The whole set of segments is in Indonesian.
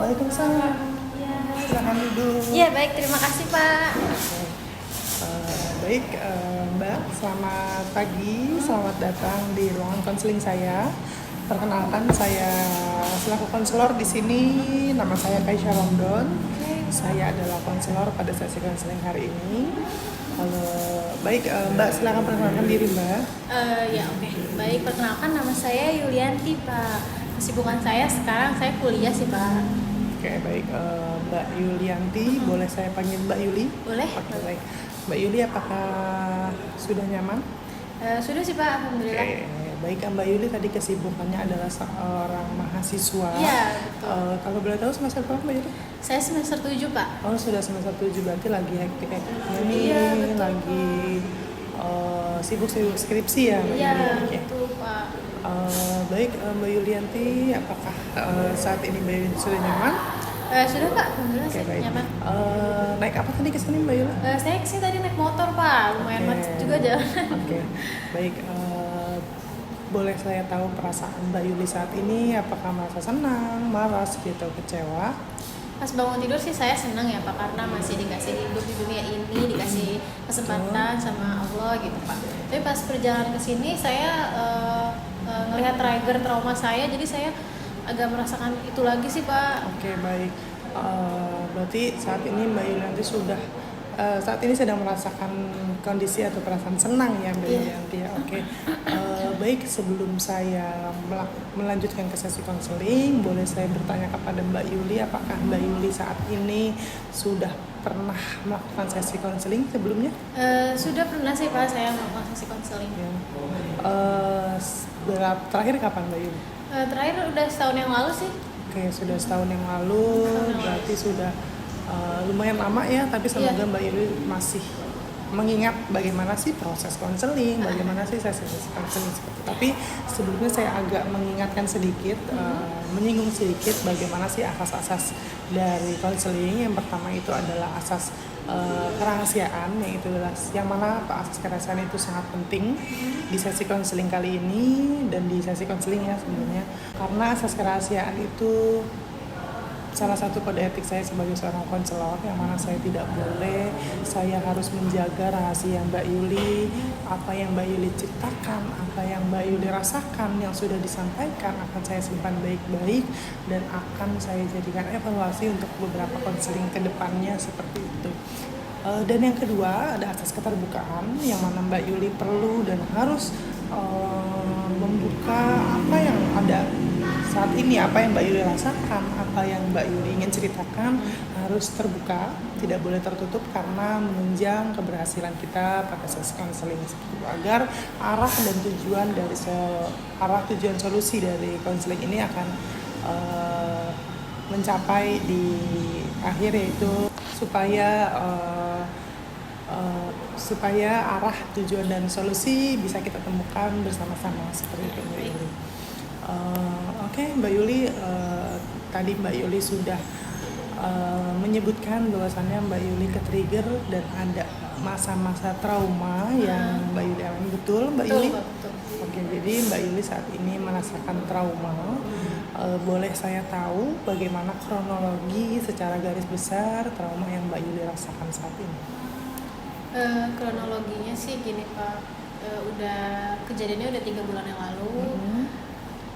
Waalaikumsalam. Ya. Silakan duduk. Iya, baik, terima kasih Pak. Baik, Mbak, selamat pagi, selamat datang di ruangan konseling saya. Perkenalkan, saya selaku konselor di sini. Nama saya Kaisha Romdon. Saya adalah konselor pada sesi konseling hari ini. Baik, Mbak, silakan perkenalkan diri, Mbak. Ya, oke. Baik, perkenalkan nama saya Yulianti, Pak. Kesibukan saya sekarang saya kuliah sih, Pak. Oke, baik, Mbak Yulianti, boleh saya panggil Mbak Yuli? Boleh? Oke, baik. Mbak Yuli, apakah sudah nyaman? Sudah sih, Pak, alhamdulillah. Oke, baik, Mbak Yuli tadi kesibukannya adalah seorang mahasiswa. Iya, betul. Kalau boleh tahu semester berapa, Mbak Yuli? Saya semester 7, Pak. Oh, sudah semester 7, berarti lagi hektik-hektiknya nih, Iya, betul. lagi sibuk-sibuk skripsi ya, Mbak Iya, Yuli? Oke. betul, Pak. Baik, Mbak Yulianti, apakah saat ini Mbak Yuli sudah nyaman? Sudah, Pak, alhamdulillah Oke, saya baik. nyaman. Naik apa tadi ke sini, Mbak Yuli? Saya kesini tadi naik motor, Pak. Lumayan Oke. macet juga jalan. Oke, baik. Boleh saya tahu perasaan Mbak Yuli saat ini? Apakah merasa senang, marah, sedih, atau kecewa? Pas bangun tidur sih saya senang ya Pak, karena masih dikasih hidup di dunia ini, dikasih kesempatan sama Allah gitu Pak. Tapi pas perjalanan ke sini saya ngelihat trigger trauma saya, jadi saya agak merasakan itu lagi sih Pak. Oke, baik. Berarti saat ini Mbak Yulianti saat ini sedang merasakan kondisi atau perasaan senang ya Mbak Yulianti ya. Oke. Baik, sebelum saya melanjutkan ke sesi konseling, boleh saya bertanya kepada Mbak Yuli, apakah Mbak Yuli saat ini sudah pernah melakukan sesi konseling sebelumnya? Sudah pernah sih Pak saya melakukan sesi konseling. Ya. Terakhir kapan Mbak Yuli? Terakhir udah setahun yang lalu sih. Oke, sudah setahun yang lalu, berarti sudah lumayan lama ya, tapi semoga Iya. Mbak Yuli masih mengingat bagaimana sih proses konseling, bagaimana sih sesi-sesi konseling seperti. Tapi sebelumnya saya agak mengingatkan sedikit, menyinggung sedikit bagaimana sih asas-asas dari konseling. Yang pertama itu adalah asas kerahasiaan, yang mana asas kerahasiaan itu sangat penting di sesi konseling kali ini dan di sesi konseling ya sebenarnya, karena asas kerahasiaan itu salah satu kode etik saya sebagai seorang konselor, yang mana saya harus menjaga rahasia Mbak Yuli, apa yang Mbak Yuli ciptakan, apa yang Mbak Yuli rasakan, yang sudah disampaikan akan saya simpan baik-baik dan akan saya jadikan evaluasi untuk beberapa konseling ke depannya seperti itu. Dan yang kedua ada asas keterbukaan, yang mana Mbak Yuli perlu dan harus membuka apa yang ada saat ini, apa yang Mbak Yuli rasakan, apa yang Mbak Yuli ingin ceritakan, harus terbuka, tidak boleh tertutup, karena menunjang keberhasilan kita pada sesi konseling seperti itu, agar arah tujuan solusi dari konseling ini akan mencapai di akhir, yaitu supaya arah tujuan dan solusi bisa kita temukan bersama-sama seperti itu Mbak Yuli. Oke, Mbak Yuli, tadi Mbak Yuli sudah menyebutkan bahwasannya Mbak Yuli ke-trigger dan ada masa-masa trauma yang Mbak Yuli alami. Betul, Mbak Yuli? Betul. Oke, jadi Mbak Yuli saat ini merasakan trauma. Boleh saya tahu bagaimana kronologi secara garis besar trauma yang Mbak Yuli rasakan saat ini? Kronologinya sih gini Pak, kejadiannya udah 3 bulan yang lalu.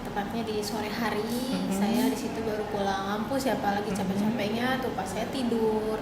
Tepatnya di sore hari, saya di situ baru pulang kampus ya Pak, lagi capek-capeknya tuh pas saya tidur.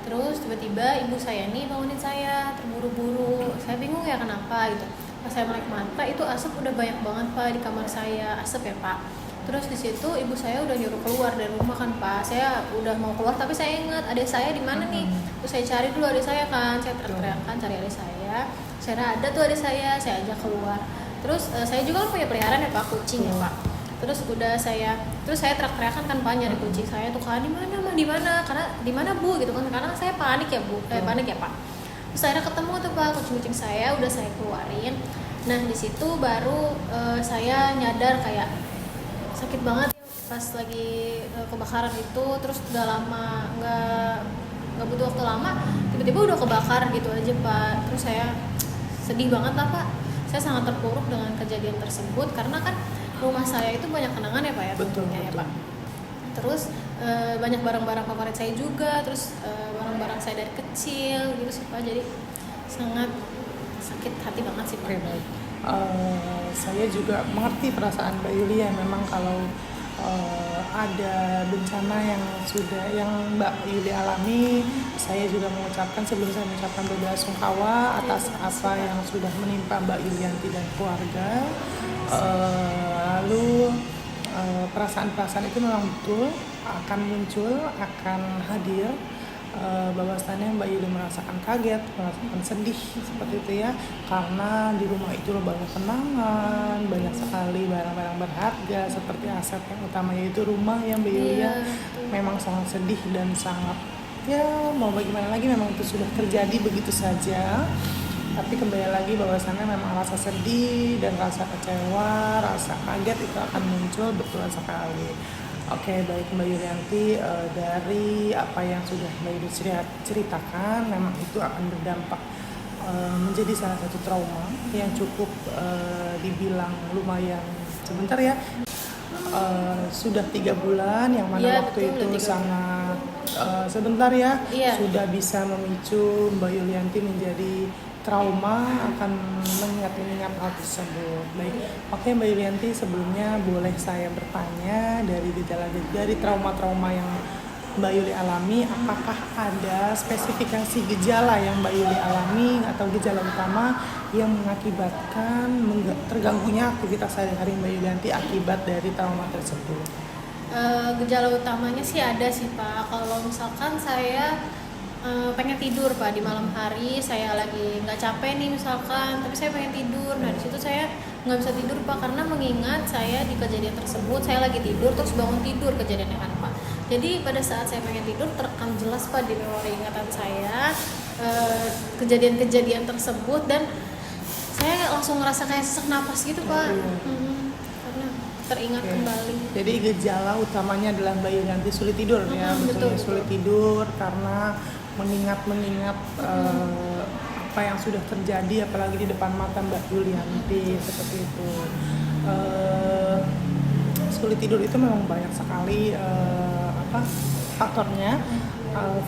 Terus tiba-tiba ibu saya nih bangunin saya terburu-buru. Saya bingung ya kenapa gitu. Pas saya melek mata itu asap udah banyak banget Pak di kamar saya, asap ya Pak. Terus di situ ibu saya udah nyuruh keluar dari rumah kan Pak. Saya udah mau keluar tapi saya ingat adik saya di mana nih. Terus saya cari dulu adik saya kan, saya teriak-teriakan cari adik saya. Saya ada tuh adik saya ajak keluar. Terus saya juga punya peliharaan ya Pak, kucing ya Pak. Terus saya teriak-teriakan kan Pak, nyari kucing saya tuh kan, di mana karena di mana Bu gitu kan, karena saya panik ya Bu, panik ya Pak. Terus akhirnya ketemu tuh Pak kucing-kucing saya, udah saya keluarin. Nah di situ baru saya nyadar kayak sakit banget ya pas lagi kebakaran itu. Terus udah lama nggak butuh waktu lama, tiba-tiba udah kebakar gitu aja Pak. Terus saya sedih banget lah Pak. Saya sangat terpuruk dengan kejadian tersebut karena kan rumah saya itu banyak kenangan ya Pak ya, Betul. ya Pak. Terus banyak barang-barang favorit saya juga, terus barang-barang saya dari kecil gitu sih Pak. Jadi sangat sakit hati banget sih Pak. Oke, baik. Saya juga mengerti perasaan Mbak Yuli ya, memang kalau ada bencana yang Mbak Yuli alami, saya juga mengucapkan, sebelum saya mengucapkan belasungkawa atas apa yang sudah menimpa Mbak Yulianti dan keluarga. Lalu perasaan-perasaan itu memang betul akan muncul, akan hadir. Bahwasannya Mbak Yuli merasakan kaget, merasakan sedih seperti itu ya, karena di rumah itu banyak kenangan, banyak sekali barang-barang berharga seperti aset yang utama yaitu rumah yang Mbak Yuli ya. Memang sangat sedih dan sangat, ya mau bagaimana lagi, memang itu sudah terjadi begitu saja. Tapi kembali lagi bahwasannya memang rasa sedih dan rasa kecewa, rasa kaget itu akan muncul betul sekali. Oke, baik Mbak Yulianti, dari apa yang sudah Mbak Yuli ceritakan, memang itu akan berdampak menjadi salah satu trauma yang cukup dibilang lumayan sebentar ya. Sudah 3 bulan, yang mana waktu betul, itu sangat sebentar ya, Iya. sudah bisa memicu Mbak Yulianti menjadi trauma akan mengingat hal tersebut. Baik, oke Mbak Yulianti, sebelumnya boleh saya bertanya dari trauma-trauma yang Mbak Yuli alami, apakah ada spesifikasi gejala yang Mbak Yuli alami atau gejala utama yang mengakibatkan terganggunya aktivitas sehari-hari Mbak Yulianti akibat dari trauma tersebut? Gejala utamanya sih ada sih Pak. Kalau misalkan saya pengen tidur Pak di malam hari, saya lagi nggak capek nih misalkan, tapi saya pengen tidur. Nah di situ saya nggak bisa tidur Pak, karena mengingat saya di kejadian tersebut saya lagi tidur terus bangun tidur kejadiannya kan Pak. Jadi pada saat saya pengen tidur terekam jelas Pak di memori ingatan saya kejadian-kejadian tersebut, dan saya langsung ngerasa kayak sesak napas gitu Pak. Karena teringat kembali. Jadi gejala utamanya adalah Mbak Yulianti sulit tidur ya, betul. Sulit tidur karena mengingat apa yang sudah terjadi, apalagi di depan mata Mbak Yulianti seperti itu. Sulit tidur itu memang banyak sekali faktornya.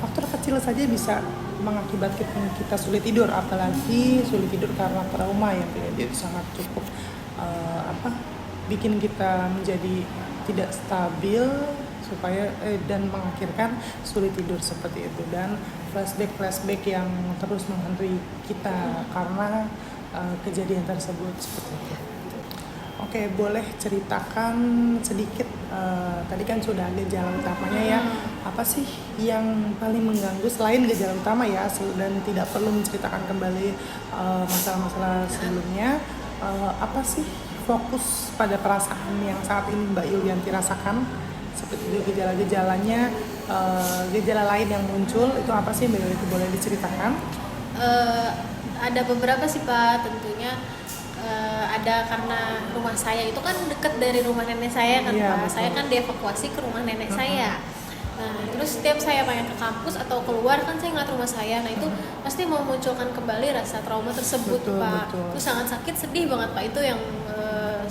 Faktor kecil saja bisa mengakibatkan kita sulit tidur, apalagi sulit tidur karena trauma ya, jadi itu sangat cukup bikin kita menjadi tidak stabil supaya dan mengakhirkan sulit tidur seperti itu, dan flashback yang terus menghantui kita karena kejadian tersebut seperti itu. Oke, boleh ceritakan sedikit, tadi kan sudah gejala utamanya ya, apa sih yang paling mengganggu selain gejala utama ya, dan tidak perlu menceritakan kembali masalah-masalah sebelumnya, apa sih fokus pada perasaan yang saat ini Mbak Yulianti rasakan, seperti itu gejala-gejalanya, gejala lain yang muncul itu apa sih Mbak Yulianti, boleh diceritakan? Ada beberapa sih Pak, tentunya ada karena rumah saya itu kan dekat dari rumah nenek saya kan Pak. Betul. Saya kan dievakuasi ke rumah nenek saya. Nah, terus setiap saya pengen ke kampus atau keluar kan saya ngeliat rumah saya. Nah, itu pasti memunculkan kembali rasa trauma tersebut, Pak. Itu sangat sakit, sedih banget, Pak. Itu yang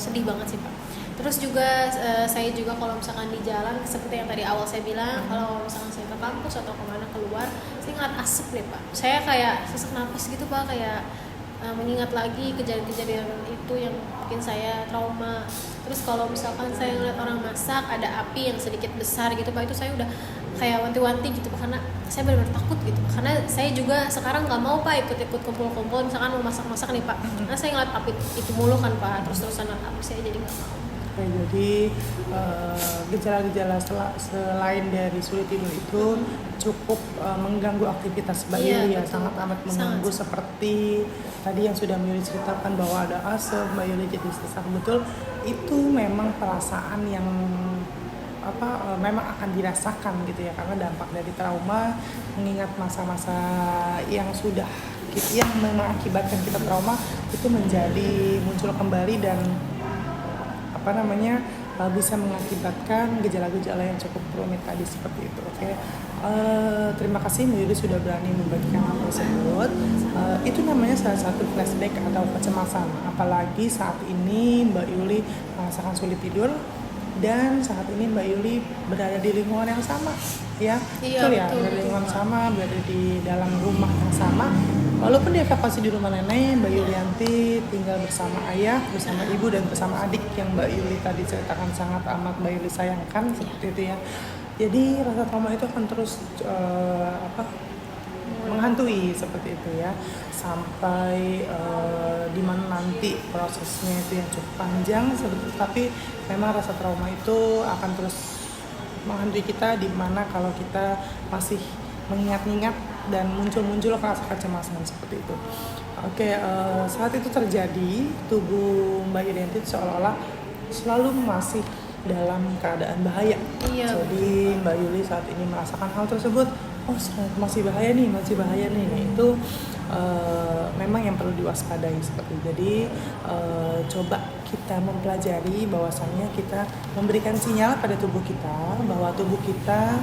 sedih banget sih, Pak. Terus juga saya juga kalau misalkan di jalan seperti yang tadi awal saya bilang, kalau misalkan saya ke kampus atau kemana keluar, saya ngeliat asap deh, Pak. Saya kayak sesak napas gitu, Pak, kayak mengingat lagi kejadian-kejadian itu yang bikin saya trauma. Terus kalau misalkan saya ngeliat orang masak ada api yang sedikit besar gitu Pak, itu saya udah kayak wanti-wanti gitu Pak, karena saya benar-benar takut gitu Pak. Karena saya juga sekarang nggak mau Pak ikut-ikut kumpul-kumpul misalkan mau masak-masak nih Pak, karena saya ngeliat api itu mulu kan Pak, terus-terusan api, saya jadi nggak mau. Oke, jadi gejala-gejala selain dari sulit tidur itu cukup mengganggu aktivitas Mbak Yuli ya, sangat amat mengganggu, seperti tadi yang sudah Mbak Yuli ceritakan bahwa ada asap, Mbak Yuli jadi sesak, betul itu memang perasaan yang memang akan dirasakan gitu ya, karena dampak dari trauma, mengingat masa-masa yang sudah yang mengakibatkan kita trauma itu menjadi muncul kembali dan bisa mengakibatkan gejala-gejala yang cukup rumit tadi seperti itu. Oke. Terima kasih Mbak Yuli sudah berani membagikan hal tersebut. Itu namanya salah satu flashback atau kecemasan, apalagi saat ini Mbak Yuli merasakan sulit tidur dan saat ini Mbak Yuli berada di lingkungan yang sama, ya. Iya, Betul ya, betul, berada di lingkungan Pak. sama, berada di dalam rumah yang sama. Walaupun dievakuasi di rumah nenek, Mbak Yulianti tinggal bersama ayah, bersama ibu, dan bersama adik yang Mbak Yuli tadi ceritakan sangat amat Mbak Yuli sayangkan, seperti itu ya. Jadi rasa trauma itu akan terus menghantui seperti itu ya, sampai di mana nanti prosesnya itu yang cukup panjang sebetulnya, tapi memang rasa trauma itu akan terus menghantui kita di mana kalau kita masih mengingat-ingat dan muncul-muncul rasa kecemasan seperti itu. Oke, saat itu terjadi, tubuh Mbak Yulianti seolah-olah selalu masih dalam keadaan bahaya. Iya. Jadi Mbak Yuli saat ini merasakan hal tersebut, oh masih bahaya nih, masih bahaya nih. Nah, itu memang yang perlu diwaspadai seperti itu. Jadi coba kita mempelajari bahwasannya kita memberikan sinyal pada tubuh kita bahwa tubuh kita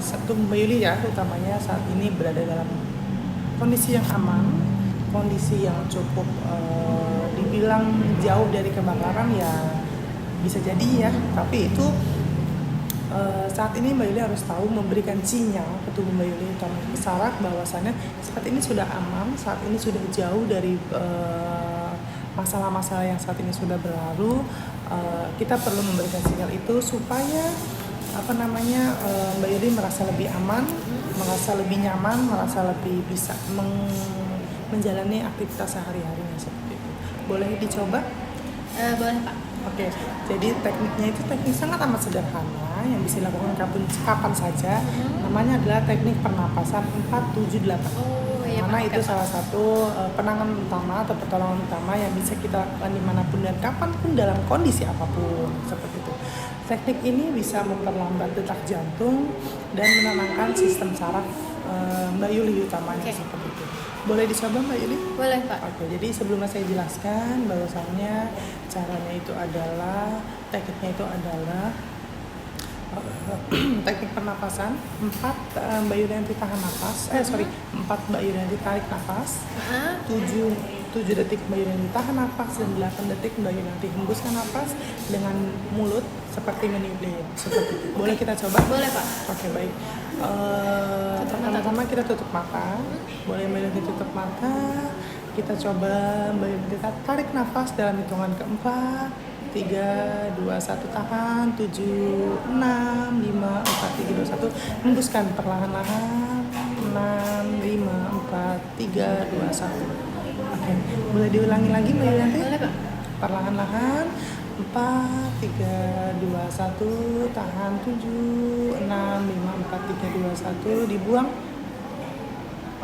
satu Mbak Yuli ya utamanya saat ini berada dalam kondisi yang aman, kondisi yang cukup dibilang jauh dari kebakaran ya bisa jadi ya, tapi itu saat ini Mbak Yuli harus tahu memberikan sinyal ke tubuh Mbak Yuli utamanya ke saraf bahwasannya saat ini sudah aman, saat ini sudah jauh dari masalah-masalah yang saat ini sudah berlalu. Kita perlu memberikan sinyal itu supaya Mbak Yuli merasa lebih aman, merasa lebih nyaman, merasa lebih bisa menjalani aktivitas sehari-harinya seperti itu. Boleh dicoba? Boleh Pak. Oke, jadi tekniknya itu teknik sangat amat sederhana yang bisa dilakukan kapan saja. Namanya adalah teknik pernapasan 478. Oh iya Mana Pak. itu salah satu penanganan utama atau pertolongan utama yang bisa kita lakukan dimanapun dan kapanpun dalam kondisi apapun seperti itu. Teknik ini bisa memperlambat detak jantung dan menenangkan sistem saraf Mbak Yuli utamanya seperti itu. Boleh dicoba Mbak Yuli? Boleh Pak. Oke, jadi sebelumnya saya jelaskan bahwasannya caranya itu adalah, tekniknya itu adalah teknik pernapasan 4 Mbak Yulianti tahan nafas, 4 Mbak Yulianti tarik nafas, 7 detik Mbak Yulianti tahan nafas, dan 8 detik Mbak Yulianti hembuskan nafas dengan mulut seperti meniup lilin. Seperti itu. Boleh kita coba? Boleh Pak. Oke, baik. Pertama-tama kita tutup mata. Boleh Mbak Yulianti tutup mata. Kita coba Mbak Yulianti tarik nafas dalam hitungan keempat. 3, 2, 1 tahan, 7, 6, 5, 4, 3, 2, 1 hembuskan perlahan-lahan, 6, 5, 4, 3, 2, 1. Oke, boleh diulangi lagi Mbak Yulianti? Boleh Pak. Perlahan-lahan, 4, 3, 2, 1 tahan, 7, 6, 5, 4, 3, 2, 1 dibuang.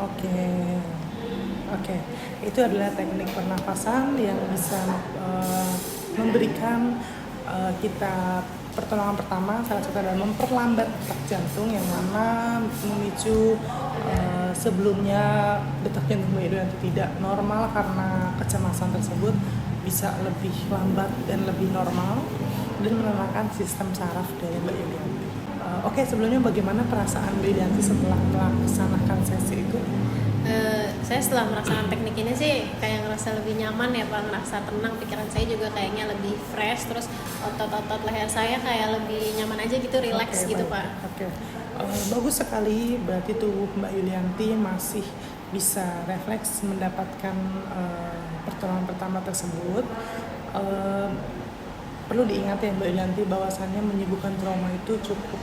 Oke, itu adalah teknik pernapasan yang bisa memberikan kita pertolongan pertama. Salah satu adalah memperlambat detak jantung yang mana memicu sebelumnya detak jantung Mbak Yulianti tidak normal karena kecemasan tersebut bisa lebih lambat dan lebih normal dan menenangkan sistem saraf dari Mbak Yulianti. Oke, sebelumnya bagaimana perasaan Mbak Yulianti setelah melaksanakan sesi itu? Saya setelah melaksanakan teknik ini sih kayak ngerasa lebih nyaman ya Pak, ngerasa tenang, pikiran saya juga kayaknya lebih fresh, terus otot-otot leher saya kayak lebih nyaman aja gitu, relax gitu baik. Pak. Oke, bagus sekali, berarti tubuh Mbak Yulianti masih bisa refleks mendapatkan pertolongan pertama tersebut. Perlu diingat ya Mbak Yulianti bahwasannya menyembuhkan trauma itu cukup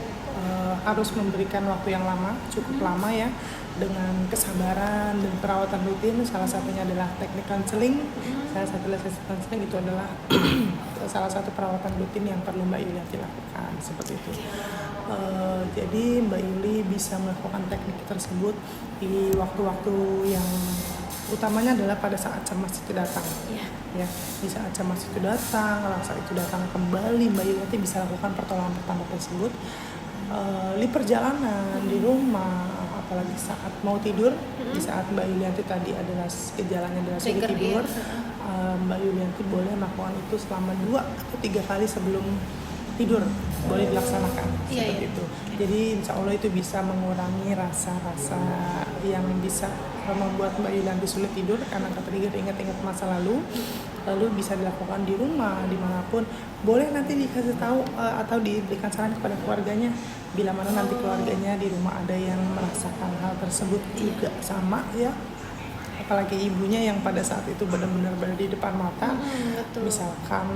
harus memberikan waktu yang lama, cukup lama ya, dengan kesabaran dan perawatan rutin. Salah satunya adalah teknik konseling. Salah satu sesi konseling itu adalah salah satu perawatan rutin yang perlu Mbak Yulianti lakukan seperti itu. Jadi Mbak Yuli bisa melakukan teknik tersebut di waktu-waktu yang utamanya adalah pada saat cemas itu datang. Ya, di saat cemas itu datang, rasa itu datang kembali, Mbak Yulianti bisa lakukan pertolongan pertama tersebut di perjalanan, di rumah, apalagi saat mau tidur. Di saat Mbak Yulianti tadi adalah gejalanya adalah sulit tidur, Mbak Yulianti boleh melakukan itu selama 2 atau 3 kali sebelum tidur boleh dilaksanakan Iya, seperti iya. itu. Jadi insya Allah itu bisa mengurangi rasa-rasa yang bisa membuat Mbak Yulianti sulit tidur karena ketrigger ingat-ingat masa lalu. Lalu bisa dilakukan di rumah dimanapun. Boleh nanti dikasih tahu atau diberikan saran kepada keluarganya bila mana nanti keluarganya di rumah ada yang merasakan hal tersebut juga sama ya. Apalagi ibunya yang pada saat itu benar-benar berada di depan mata. Betul. Misalkan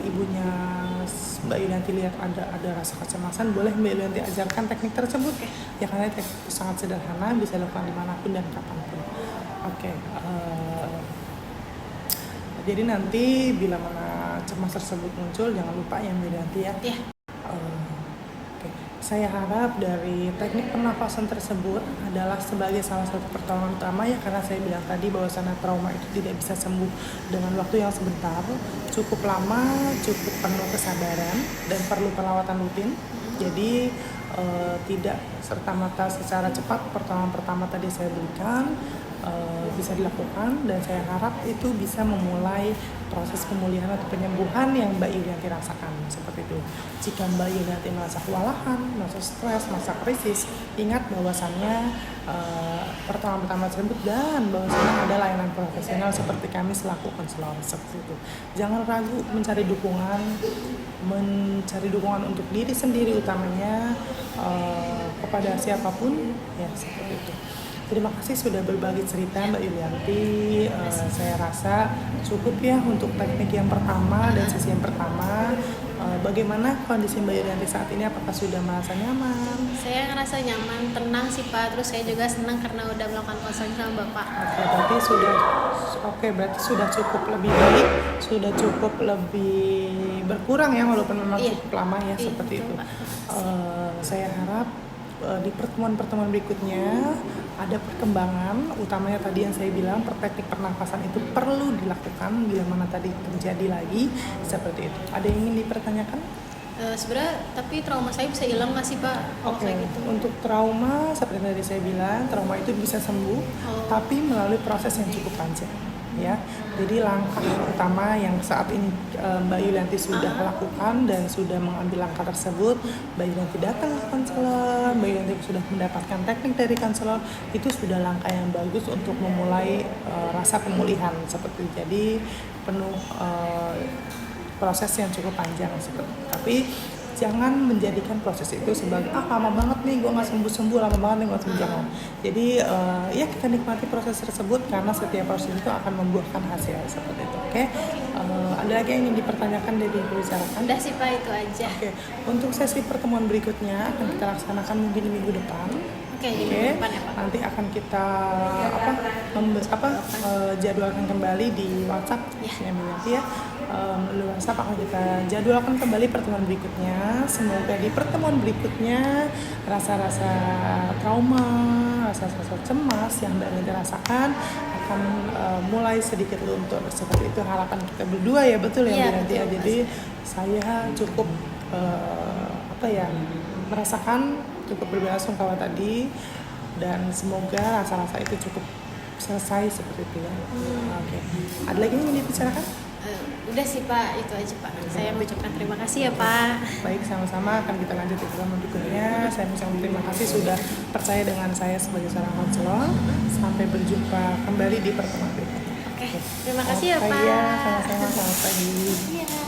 ibunya Mbak Yulianti lihat ada rasa kecemasan, boleh Mbak Yulianti ajarkan teknik tersebut. Ya karena teknik itu sangat sederhana, bisa dilakukan dimanapun dan kapanpun. Oke. Jadi nanti bila mana cemas tersebut muncul, jangan lupa ya Mbak Yulianti ya. Iya. Oke. Saya harap dari teknik pernapasan tersebut adalah sebagai salah satu pertolongan utama ya, karena saya bilang tadi bahwasannya trauma itu tidak bisa sembuh dengan waktu yang sebentar, cukup lama, cukup penuh kesabaran dan perlu perawatan rutin. Jadi tidak serta-merta secara cepat pertolongan pertama tadi saya berikan bisa dilakukan, dan saya harap itu bisa memulai proses pemulihan atau penyembuhan yang Mbak Yulianti rasakan seperti itu. Jika Mbak Yulianti merasa kewalahan, merasa stres, merasa krisis, ingat bahwasannya pertolongan pertama tersebut dan bahwasannya ada layanan profesional seperti kami selaku konselor seperti itu. Jangan ragu mencari dukungan untuk diri sendiri utamanya kepada siapapun ya seperti itu. Terima kasih sudah berbagi cerita Mbak Yulianti. Saya rasa cukup ya untuk teknik yang pertama dan sesi yang pertama. Bagaimana kondisi Mbak Yulianti saat ini? Apakah sudah merasa nyaman? Saya ngerasa nyaman, tenang sih Pak. Terus saya juga senang karena udah melakukan konseling sama Bapak. Berarti sudah cukup lebih baik, sudah cukup lebih berkurang ya, walaupun memang cukup lama ya seperti itu. Saya harap di pertemuan-pertemuan berikutnya ada perkembangan, utamanya tadi yang saya bilang teknik pernafasan itu perlu dilakukan bila mana tadi terjadi lagi seperti itu. Ada yang ingin dipertanyakan? Sebenarnya tapi trauma saya bisa hilang nggak sih Pak? Oke. Gitu. Untuk trauma seperti tadi saya bilang, trauma itu bisa sembuh tapi melalui proses yang cukup panjang ya. Jadi langkah utama yang saat ini Mbak Yulianti sudah lakukan dan sudah mengambil langkah tersebut, Mbak Yulianti datang ke konselor, Mbak Yulianti sudah mendapatkan teknik dari konselor, itu sudah langkah yang bagus untuk memulai rasa pemulihan seperti itu. Jadi penuh proses yang cukup panjang seperti itu. Tapi jangan menjadikan proses itu sebagai lama banget nih gue nggak sembuh, lama banget nih gue sembuh, jangan. Jadi ya kita nikmati proses tersebut karena setiap proses itu akan membuahkan hasil seperti itu. Oke. Ada lagi yang ingin dipertanyakan dari dibicarakan? Udah sih Pak, itu aja. Oke. Untuk sesi pertemuan berikutnya akan kita laksanakan mungkin di minggu depan. Oke, di minggu depan ya Pak. Nanti akan kita jadwalkan kembali di WhatsApp ya Yulianti ya. Melalui WhatsApp akan kita jadwalkan kembali pertemuan berikutnya. Semoga di pertemuan berikutnya rasa-rasa trauma, rasa-rasa cemas yang Mbak Yulianti rasakan akan mulai sedikit luntur. Seperti itu harapan kita berdua ya, betul ya Mbak Yulianti ya. Jadi saya cukup merasakan cukup berbelasungkawa tadi, dan semoga rasa-rasa itu cukup selesai seperti itu ya. Oke. Ada lagi yang ingin dibicarakan? Udah sih Pak, itu aja Pak. Saya mengucapkan terima kasih ya Pak. Baik, sama-sama akan kita lanjut di pertemuan berikutnya. Saya mengucapkan terima kasih sudah percaya dengan saya sebagai seorang konselor. Sampai berjumpa kembali di pertemuan berikutnya. Oke, terima kasih ya Pak. Iya, sama-sama, selamat pagi. Iya.